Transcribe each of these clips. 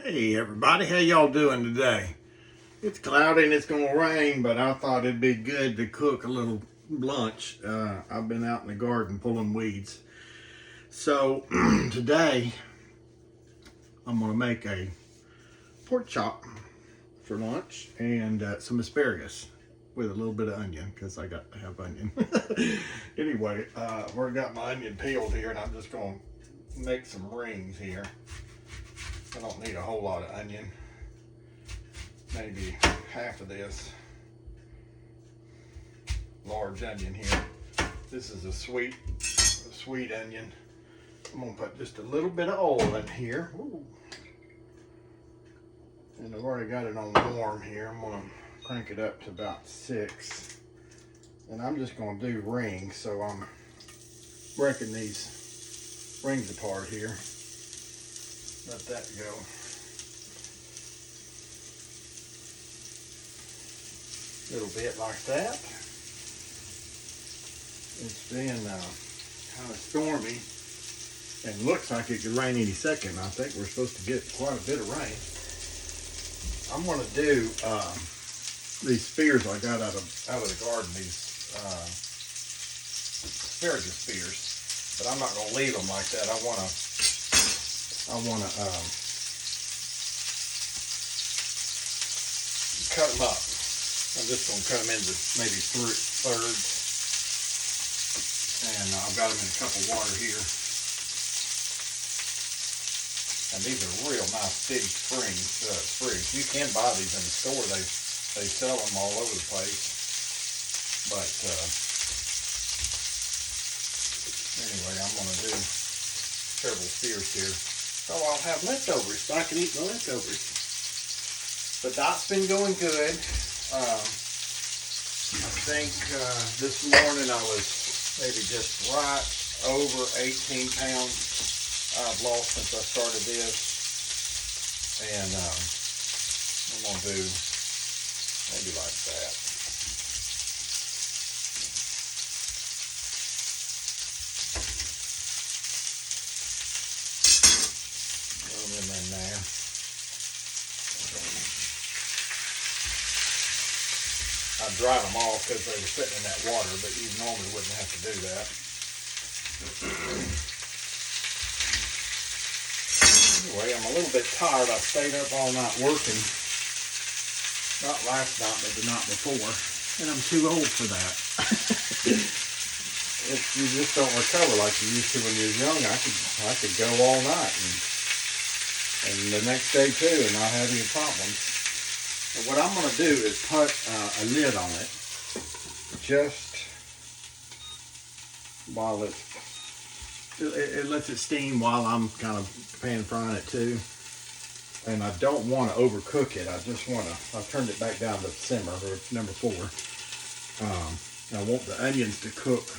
Hey everybody, how y'all doing today? It's cloudy and it's gonna rain, but I thought it'd be good to cook a little lunch. I've been out in the garden pulling weeds. So today I'm gonna make a pork chop for lunch and some asparagus with a little bit of onion because I got to have onion. Anyway, I've already got my onion peeled here and I'm just gonna make some rings here. I don't need a whole lot of onion. Maybe half of this large onion here. This is a sweet onion. I'm gonna put just a little bit of oil in here. Ooh. And I've already got it on warm here. I'm gonna crank it up to about 6. And I'm just gonna do rings. So I'm breaking these rings apart here. Let that go. A little bit like that. It's been kind of stormy and looks like it could rain any second. I think we're supposed to get quite a bit of rain. I'm going to do these spears I got out of the garden. These asparagus spears, but I'm not going to leave them like that. I want to cut them up. I'm just going to cut them into maybe thirds. And I've got them in a cup of water here. And these are real nice big sprigs. You can buy these in the store. They sell them all over the place. But anyway, I'm going to do several spears here. So I'll have leftovers, so I can eat the leftovers. The diet's been going good. I think this morning I was maybe just right over 18 pounds I've lost since I started this. And I'm going to do maybe like that. Throw them in there. I dried them off because they were sitting in that water, but you normally wouldn't have to do that. Anyway, I'm a little bit tired. I stayed up all night working. Not last night, but the night before. And I'm too old for that. You just don't recover like you used to when you were young. I could go all night and the next day too and not have any problems. And what I'm going to do is put a lid on it just while it lets it steam while I'm kind of pan frying it too. And I don't want to overcook it. I just want to, I've turned it back down to simmer, or number 4. I want the onions to cook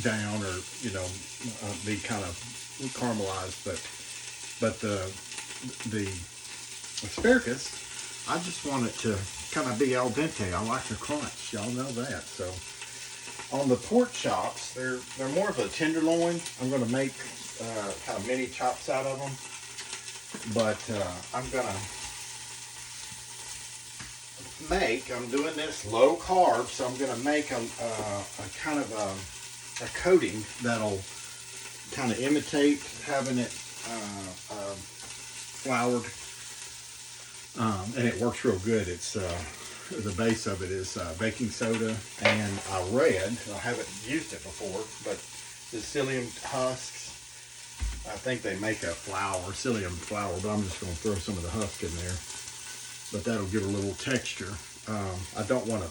down or, be kind of caramelized, but the asparagus, I just want it to kind of be al dente. I like the crunch. Y'all know that. So on the pork chops, they're more of a tenderloin. I'm going to make kind of mini chops out of them. But I'm doing this low carb, so I'm going to make a kind of a coating that'll kind of imitate having it floured. And it works real good. It's the base of it is baking soda, and I haven't used it before, but the psyllium husks. I think they make a flour, psyllium flour, but I'm just going to throw some of the husk in there. But that'll give a little texture. I don't want a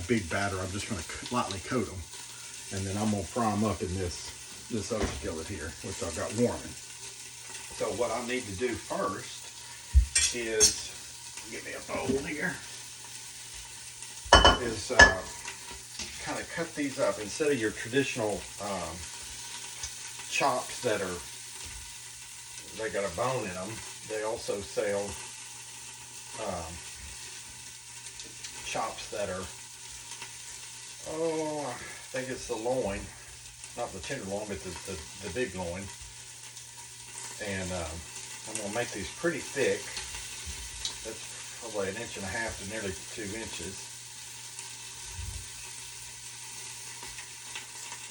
big batter. I'm just going to lightly coat them, and then I'm going to fry them up in this other skillet here, which I've got warming. So what I need to do first is, give me a bowl here, is kind of cut these up instead of your traditional chops they got a bone in them. They also sell chops that are, I think it's the loin, not the tenderloin, but the big loin. And I'm going to make these pretty thick. That's probably 1.5 inches to nearly 2 inches.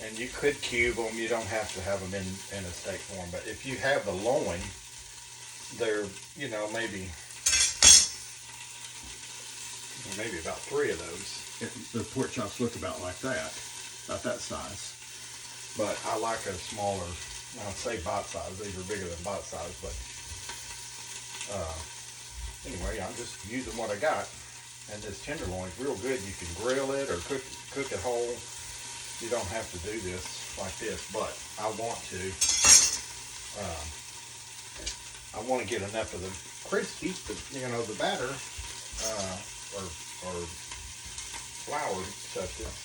And you could cube them. You don't have to have them in a steak form. But if you have the loin, they're, you know, maybe about 3 of those. The pork chops look about like that, about that size. But I like a smaller, I'd say bite size. These are bigger than bite size, but anyway, I'm just using what I got. And this tenderloin is real good. You can grill it or cook it whole. You don't have to do this like this, but I want to. I want to get enough of the crispy, you know, the batter or flour substance,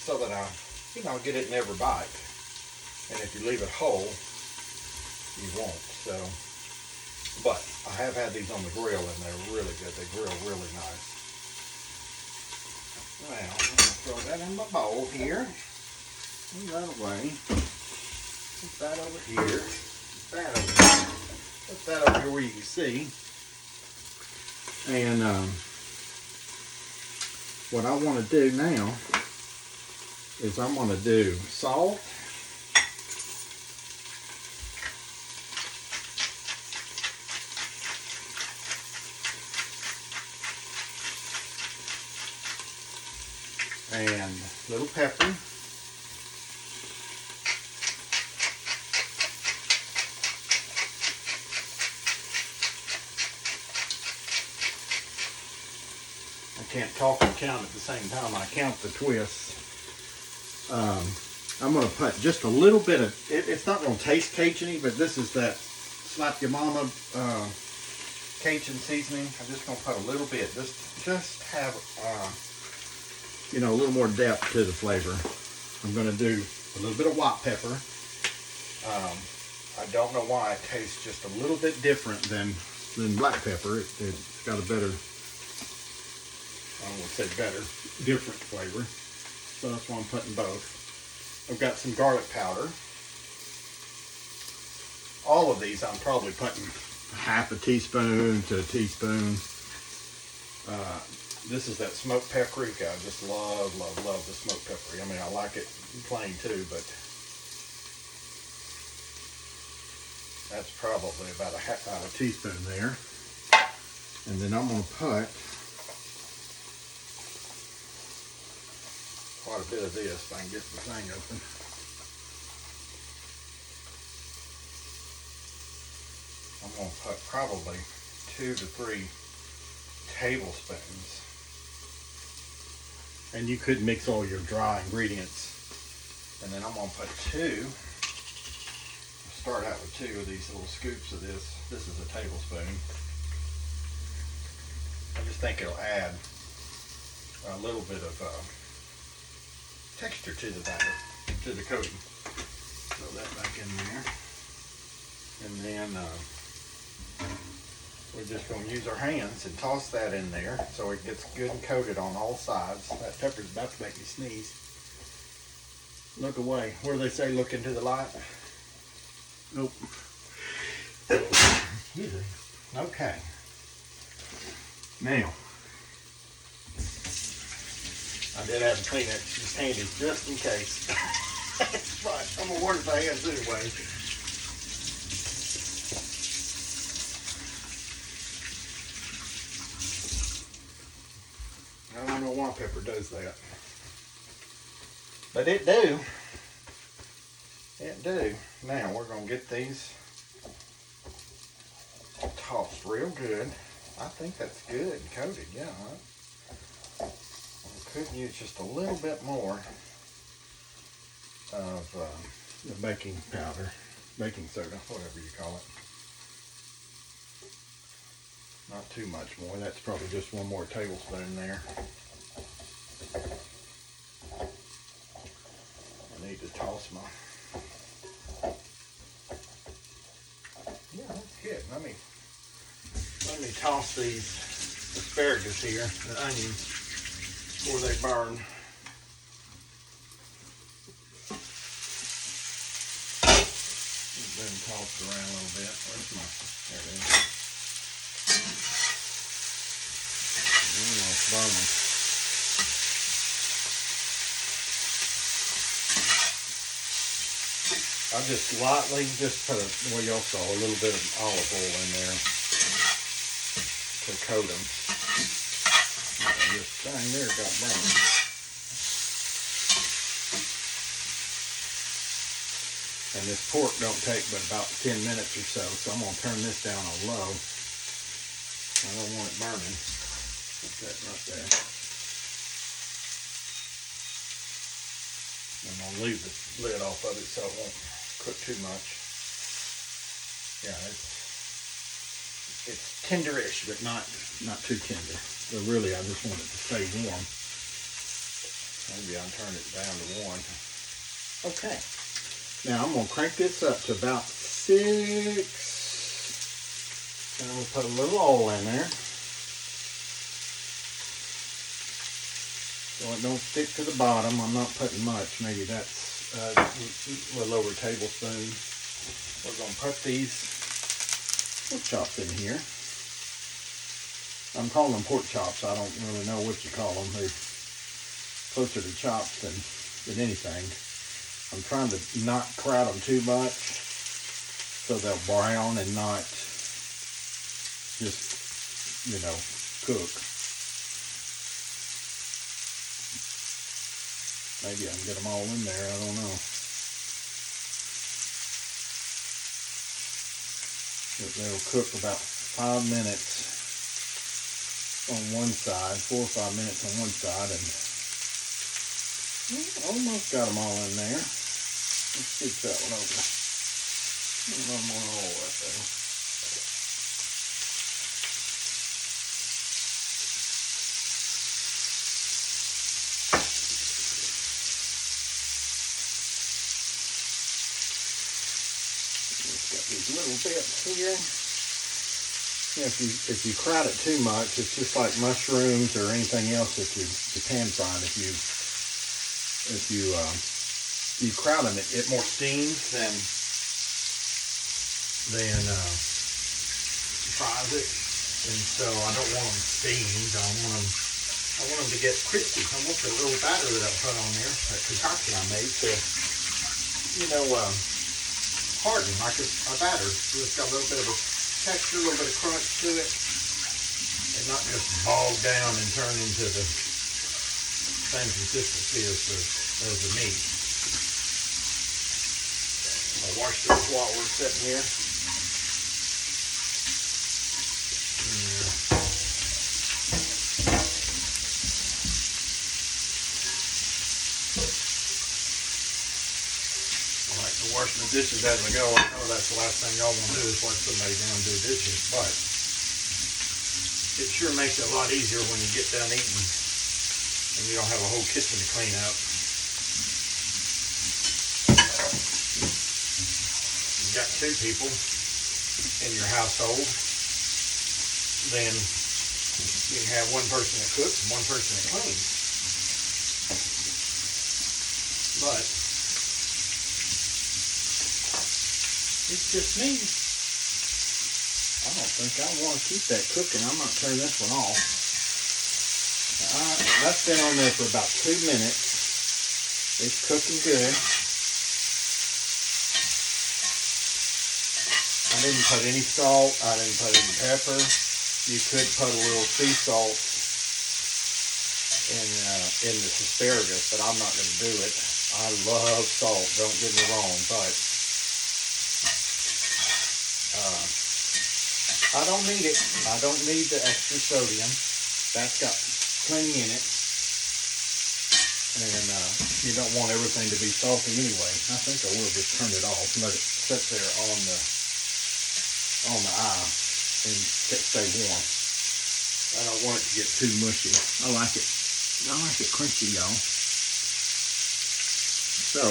so that I, you know, get it in every bite. And if you leave it whole, you won't. So, but I have had these on the grill and they're really good. They grill really nice. Well, I'm gonna throw that in my bowl here. Move that away. Put that over here. Put that over here. Put that over here where you can see. And what I want to do now is I'm going to do salt, and little pepper, I can't talk and count at the same time. I count the twists. I'm going to put just a little bit of, it's not going to taste Cajun-y, but this is that Slap Your Mama Cajun seasoning. I'm just going to put a little bit, just have, you know, a little more depth to the flavor. I'm going to do a little bit of white pepper. I don't know why it tastes just a little bit different than black pepper. It's got a better, I don't want to say better, different flavor. So that's why I'm putting both. I've got some garlic powder. All of these I'm probably putting 1/2 teaspoon to a teaspoon. This is that smoked paprika. I just love the smoked paprika. I mean, I like it plain too, but that's probably about a teaspoon there. And then I'm going to put quite a bit of this if I can get the thing open. I'm going to put probably 2 to 3 tablespoons. And you could mix all your dry ingredients. And then I'm going to put 2. Start out with 2 of these little scoops of this. This is a tablespoon. I just think it'll add a little bit of texture to the batter, to the coating. Throw that back in there. And then we're just going to use our hands and toss that in there so it gets good and coated on all sides. That pepper's about to make me sneeze. Look away. What do they say? Look into the light. Nope. Okay. Now, I did have to clean these handies just in case. But I'm going to wash my hands anyway. I don't know why pepper does that. But it do. It do. Now we're going to get these tossed real good. I think that's good and coated, yeah. Could use just a little bit more of the baking powder, baking soda, whatever you call it. Not too much more. That's probably just 1 more tablespoon there. I need to toss my. Yeah, that's good. Let me toss these asparagus here, the onions, before they burn. And then it around a little bit. Where's my, there it is. Almost burning. I just lightly put well, y'all saw a little bit of olive oil in there to coat them. And this thing there got burned. And this pork don't take but about 10 minutes or so, so I'm going to turn this down on low. I don't want it burning. Put that right there. I'm going to leave the lid off of it so it won't cook too much. Yeah, it's tenderish, but not too tender. But really, I just want it to stay warm. Maybe I'll turn it down to 1. Okay. Now I'm going to crank this up to about 6. And I'm going to put a little oil in there. So it don't stick to the bottom. I'm not putting much. Maybe that's a little over a tablespoon. We're going to put these pork chops in here. I'm calling them pork chops. I don't really know what you call them. They're closer to chops than anything. I'm trying to not crowd them too much so they'll brown and not just, cook. Maybe I can get them all in there, I don't know. But they'll cook about 5 minutes on one side, 4 or 5 minutes on one side, and almost got them all in there. Let's switch that one over. A little more oil right there. These little bits here. If you crowd it too much, it's just like mushrooms or anything else that you pan frying. If you crowd them, it more steams than fries it. And so I don't want them steamed. I want them to get crispy. I want the little batter that I put on there, that concoction I made, to harden like a batter. So it's got a little bit of a texture, a little bit of crunch to it, and not just bog down and turn into the same consistency as the meat. I'll wash this while we're sitting here. Washing the dishes as I go. I know that's the last thing y'all want to do is watch somebody down do dishes, but it sure makes it a lot easier when you get done eating and you don't have a whole kitchen to clean up. You got 2 people in your household, then you can have one person that cooks and one person that cleans. But it's just me. I don't think I want to keep that cooking. I'm not turning this one off. That's been on there for about 2 minutes. It's cooking good. I didn't put any salt. I didn't put any pepper. You could put a little sea salt in this asparagus, but I'm not going to do it. I love salt, don't get me wrong, but I don't need it. I don't need the extra sodium. That's got plenty in it. And you don't want everything to be salty anyway. I think I will just turn it off and let it sit there on the eye and stay warm. I don't want it to get too mushy. I like it crunchy, y'all. So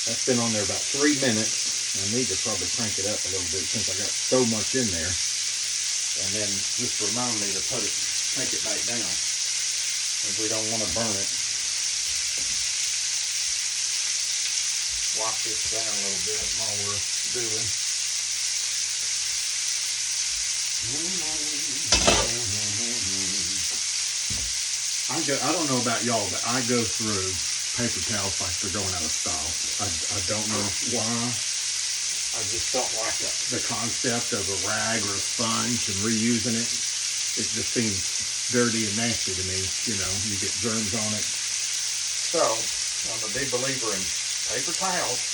that's been on there about 3 minutes. I need to probably crank it up a little bit since I got so much in there. And then just remind me to take it back down if we don't want to burn it. swap this down a little bit while we're doing. I don't know about y'all, but I go through paper towels like they're going out of style. I don't know why. I just don't like the concept of a rag or a sponge and reusing it. It just seems dirty and nasty to me. You know, you get germs on it. So, I'm a big believer in paper towels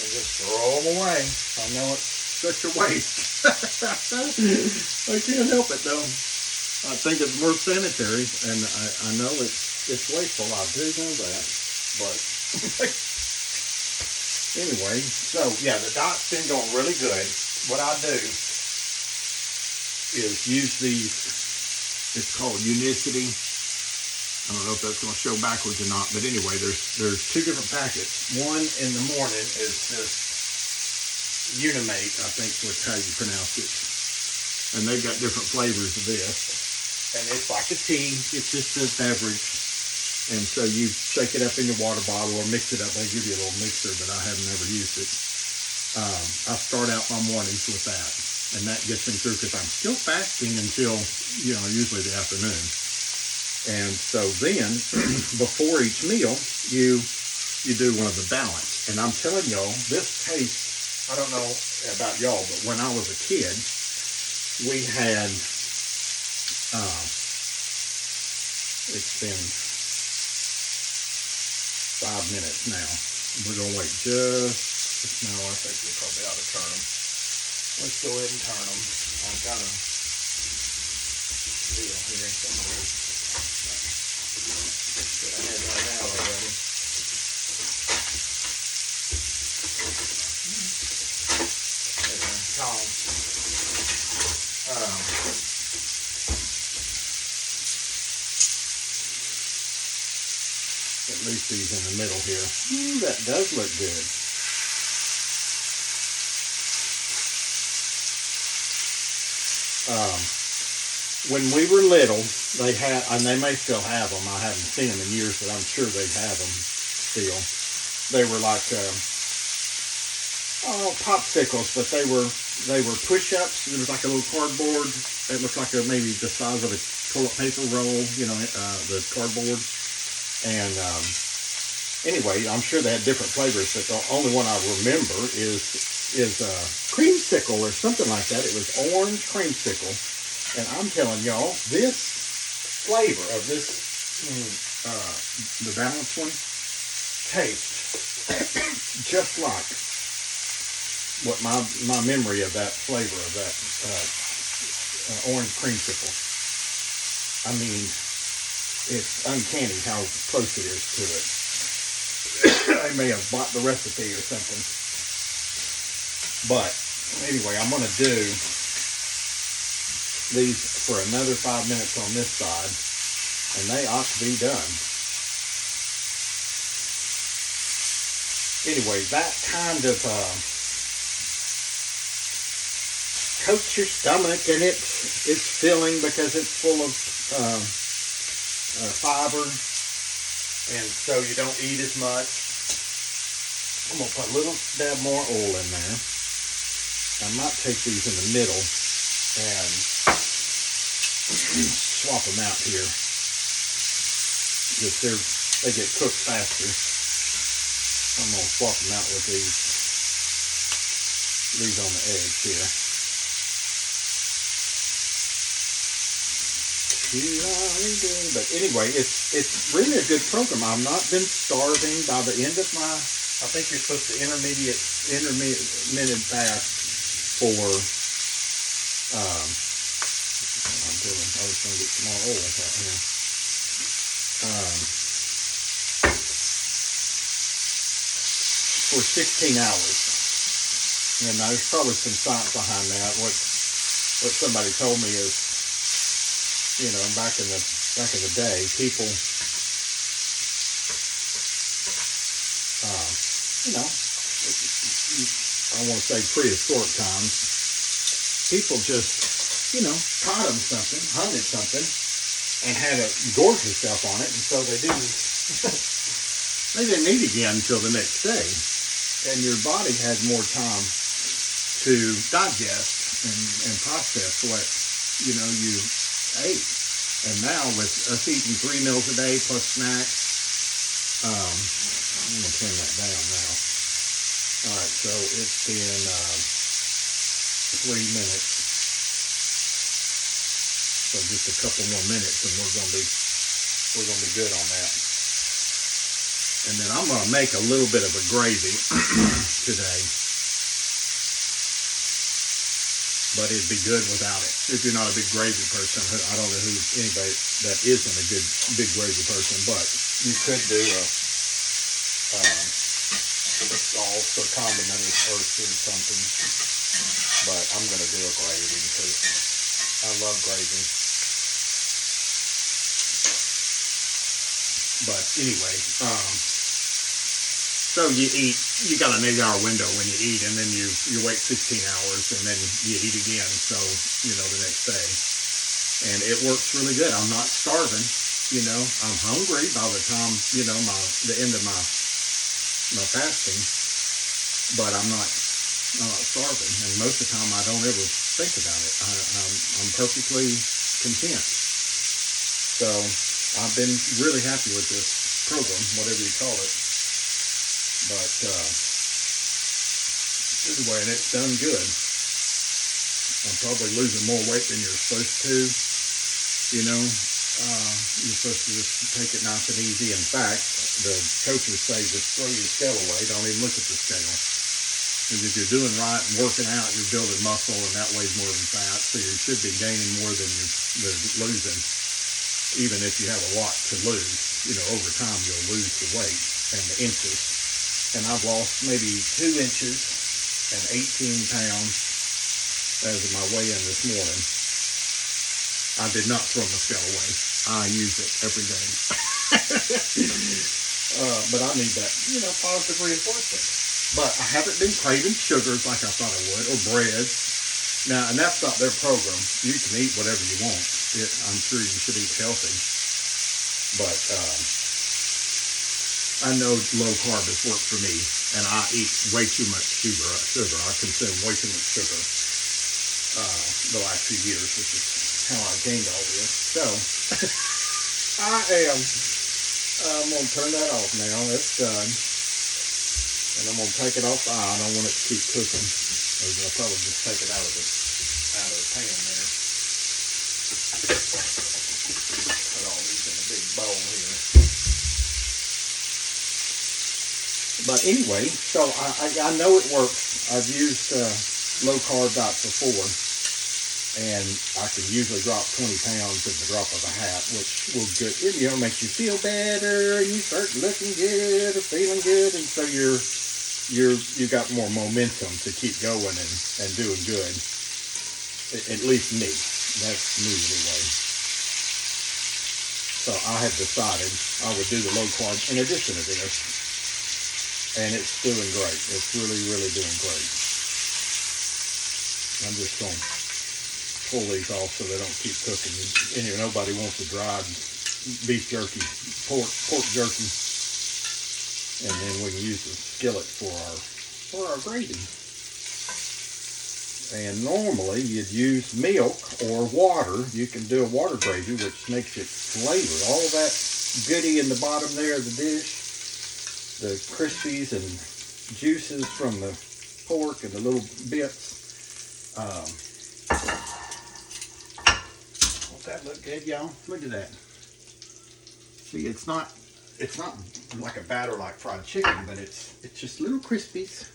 and just throw them away. I know it's such a waste. I can't help it though. I think it's more sanitary, and I know it's wasteful. I do know that, but anyway. So yeah, the dot's been going really good. What I do is use these. It's called Unicity. I don't know if that's going to show backwards or not, but anyway, there's two different packets. One in the morning is this Unimate, I think that's how you pronounce it, and they've got different flavors of this. And it's like a tea, it's just a beverage. And so you shake it up in your water bottle or mix it up. They give you a little mixer, but I have never used it. I start out my mornings with that. And that gets me through because I'm still fasting until, you know, usually the afternoon. And so then, before each meal, you do one of the balance. And I'm telling y'all, this tastes, I don't know about y'all, but when I was a kid, we had... it's been 5 minutes now. We're going to wait just, no, I think we probably ought to turn them. Let's go ahead and turn them. I've got a deal here somewhere. Should I have that out already? At least these in the middle here. That does look good. When we were little, they had, and they may still have them. I haven't seen them in years, but I'm sure they have them still. They were like popsicles, but they were push-ups. There was like a little cardboard. It looked like maybe the size of a toilet paper roll. You know, the cardboard. And anyway, I'm sure they had different flavors, but the only one I remember is creamsicle or something like that. It was orange creamsicle. And I'm telling y'all, this flavor of this, the balanced one, tastes just like what my memory of that flavor of that orange creamsicle. I mean, it's uncanny how close it is to it. I may have bought the recipe or something. But anyway, I'm going to do these for another 5 minutes on this side, and they ought to be done. Anyway, that kind of coats your stomach, and it's filling because it's full of fiber, and so you don't eat as much. I'm going to put a little dab more oil in there. I might take these in the middle and swap them out here. Because they get cooked faster. I'm going to swap them out with these on the edge here. But anyway, it's really a good program. I've not been starving. By the end of I think you're supposed to intermittent fast for, I was going to get some more oil out here. For 16 hours. And there's probably some science behind that. What somebody told me is, you know, back in the day, people, you know, I want to say prehistoric times, people just, you know, caught them something, hunted something, and had to gorge yourself on it, and so they didn't eat again until the next day. and your body had more time to digest and process what you ate. And now with us eating 3 meals a day plus snacks, I'm gonna turn that down now. All right, so it's been 3 minutes, so just a couple more minutes, and we're gonna be good on that. And then I'm gonna make a little bit of a gravy today. But it'd be good without it. If you're not a big gravy person, I don't know anybody that isn't a good big gravy person, but you could do a sauce or condimented earth or something. But I'm gonna do a gravy because I love gravy. But anyway, so you got an 8-hour window when you eat, and then you wait 16 hours, and then you eat again, so, the next day. And it works really good. I'm not starving, I'm hungry by the time, the end of my fasting, but I'm not starving. And most of the time I don't ever think about it. I'm perfectly content. So I've been really happy with this program, whatever you call it. But anyway, and it's done good. I'm probably losing more weight than you're supposed to. You're supposed to just take it nice and easy. In fact, the coaches say just throw your scale away. Don't even look at the scale. Because if you're doing right and working out, you're building muscle, and that weighs more than fat. So you should be gaining more than you're losing. Even if you have a lot to lose, over time you'll lose the weight and the inches. And I've lost maybe 2 inches and 18 pounds as of my weigh-in this morning. I did not throw my scale away. I use it every day. But I need that, positive reinforcement. But I haven't been craving sugars like I thought I would, or breads. Now, and that's not their program. You can eat whatever you want. I'm sure you should eat healthy. But I know low carb has worked for me, and I eat way too much sugar. I consume way too much sugar the last few years, which is how I gained all this. So I'm going to turn that off now. It's done. And I'm going to take it off. I don't want it to keep cooking. I'll probably just take it out of the pan there. Put all these in a big bowl here. But anyway, so I know it works. I've used low carb diet before, and I can usually drop 20 pounds at the drop of a hat, which will good. It makes you feel better, and you start looking good or feeling good, and so you got more momentum to keep going and doing good. At least me. That's me anyway. So I had decided I would do the low carb in addition to this. And it's doing great. It's really, really doing great. I'm just going to pull these off so they don't keep cooking. Nobody wants a dried beef jerky, pork jerky. And then we can use the skillet for our gravy. And normally you'd use milk or water. You can do a water gravy, which makes it flavor. All that goodie in the bottom there of the dish, the crispies and juices from the pork and the little bits. Won't that look good, y'all? Look at that. See, it's not like a batter like fried chicken, but it's just little crispies.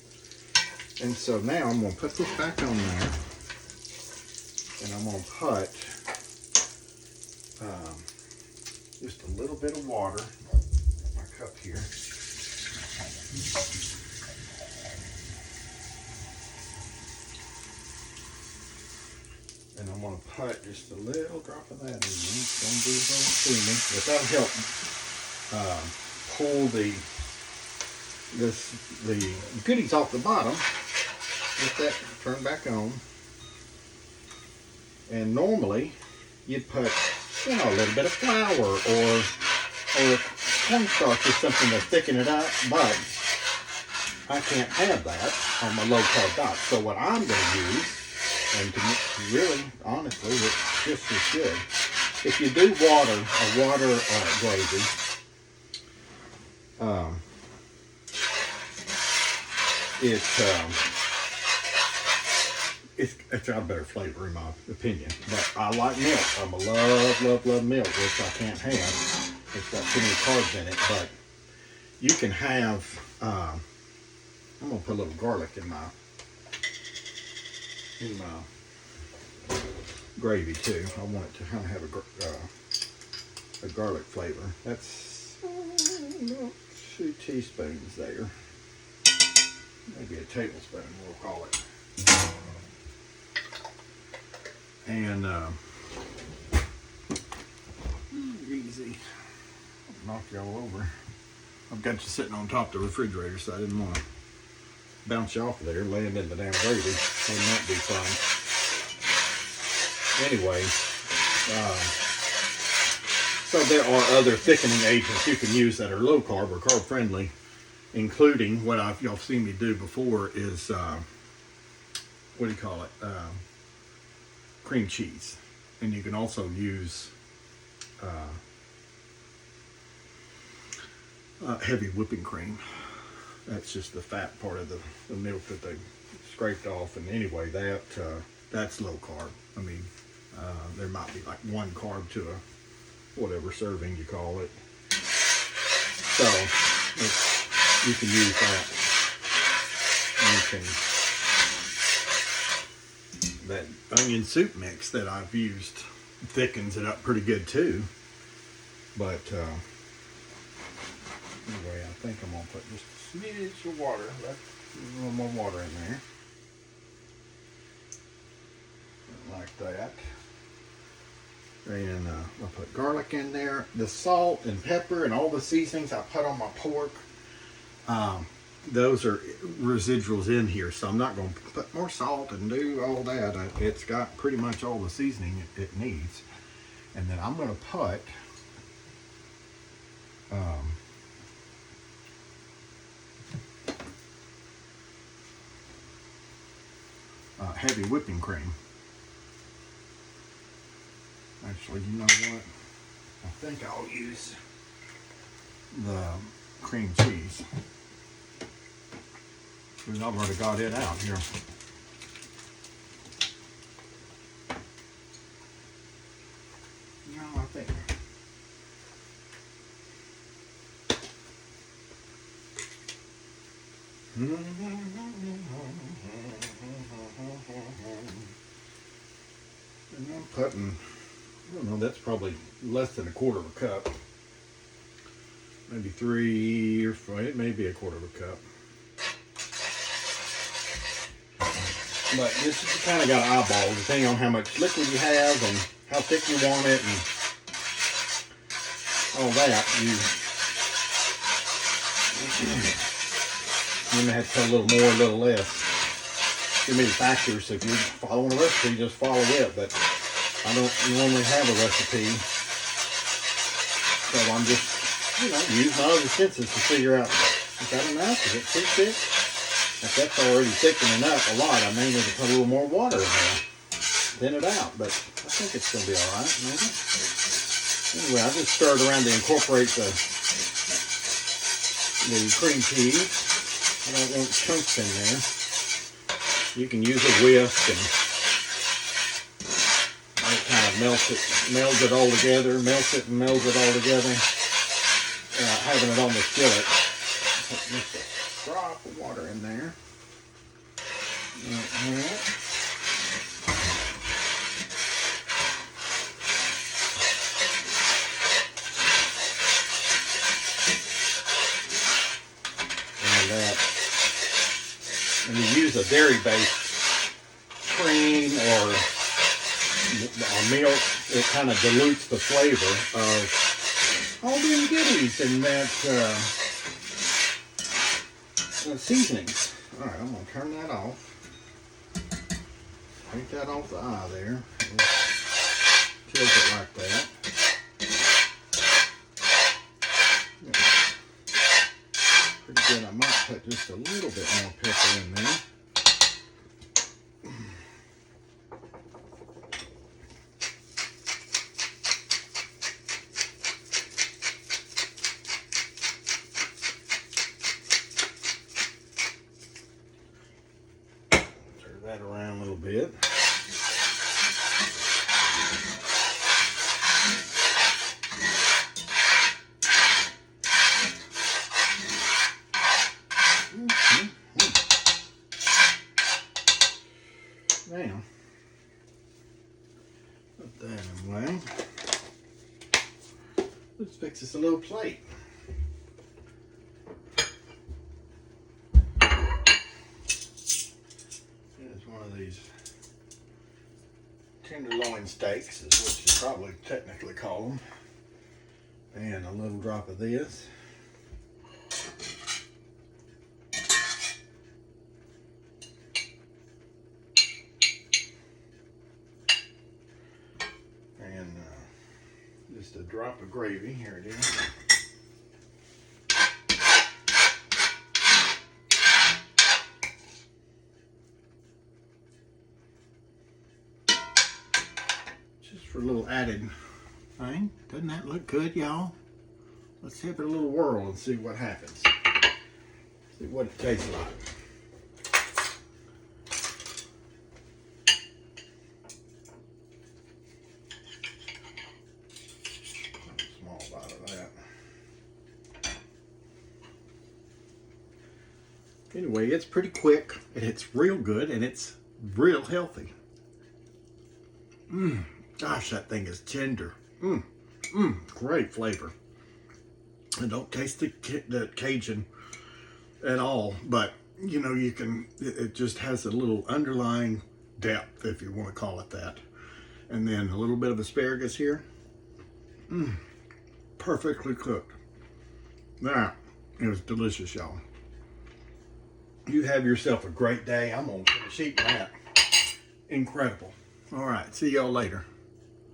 And so now I'm going to put this back on there, and I'm going to put just a little bit of water in my cup here. And I'm going to put just a little drop of that in there. It's going to be a little steamy, but that'll help pull the goodies off the bottom. Get that turned back on. And normally you'd put, a little bit of flour or cornstarch or something to thicken it up, but I can't have that on my low carb diet. So what I'm going to use, and to really, honestly, it's just as good. If you do water gravy, it's got a better flavor in my opinion. But I like milk. I'm a love milk, which I can't have. It's got too many carbs in it. But you can have, I'm gonna put a little garlic in my gravy too. I want it to kind of have a garlic flavor. That's 2 teaspoons there. Maybe a tablespoon, we'll call it. And easy. I'll knock you all over. I've got you sitting on top of the refrigerator, so I didn't want to bounce you off of there, land in the damn gravy. Wouldn't that be fun? Anyway, so there are other thickening agents you can use that are low carb or carb friendly, including what y'all seen me do before is what do you call it? Cream cheese. And you can also use heavy whipping cream. That's just the fat part of the milk that they scraped off. And anyway, that's low carb. I mean, there might be like 1 carb to a whatever serving you call it. So you can use that. That onion soup mix that I've used thickens it up pretty good too. But anyway, I think I'm gonna put just a smidge of water. A little more water in there, like that. And I'll put garlic in there. The salt and pepper and all the seasonings I put on my pork. Those are residuals in here, so I'm not going to put more salt and do all that. It's got pretty much all the seasoning it needs. And then I'm going to put heavy whipping cream. Actually, you know what? I think I'll use the cream cheese. Because I've already got it out here. No, I think. And I'm putting, I don't know, that's probably less than 1/4 of a cup. Maybe 3 or 4, it may be 1/4 of a cup. But this is kind of got an eyeball, depending on how much liquid you have and how thick you want it and all that. You may have to put a little more, a little less. Too many factors. If you're following a recipe, just follow it. But I don't normally have a recipe, so I'm just, use my other senses to figure out, is that enough? Is it too thick? If that's already thickening up a lot, I may need to put a little more water in there, thin it out. But I think it's going to be all right, maybe. Anyway, I just stirred around to incorporate the cream cheese. I don't want chunks in there. You can use a whisk and it kind of melds it all together, melts it and melds it all together. Having it on the skillet. Put just a drop of water in there. Like that. And you use a dairy-based cream or milk, it kind of dilutes the flavor of all them goodies in that seasonings. All right, I'm going to turn that off. Take that off the eye there. Tilt it like that. Yeah. Pretty good. I might put just a little bit more pepper in there. Stir that around a little bit. Now, put that away. Let's fix us a little plate. Here's one of these tenderloin steaks, is what you probably technically call them. And a little drop of this. Just a drop of gravy. Here it is. Just for a little added thing. Doesn't that look good, y'all? Let's give it a little whirl and see what happens. See what it tastes like. Anyway, it's pretty quick, and it's real good, and it's real healthy. Gosh, that thing is tender. Great flavor. I don't taste the Cajun at all, but you know, you can, it just has a little underlying depth, if you want to call it that. And then a little bit of asparagus here. Perfectly cooked. That is delicious, y'all. You have yourself a great day. I'm going to finish eating that. Incredible. All right. See y'all later.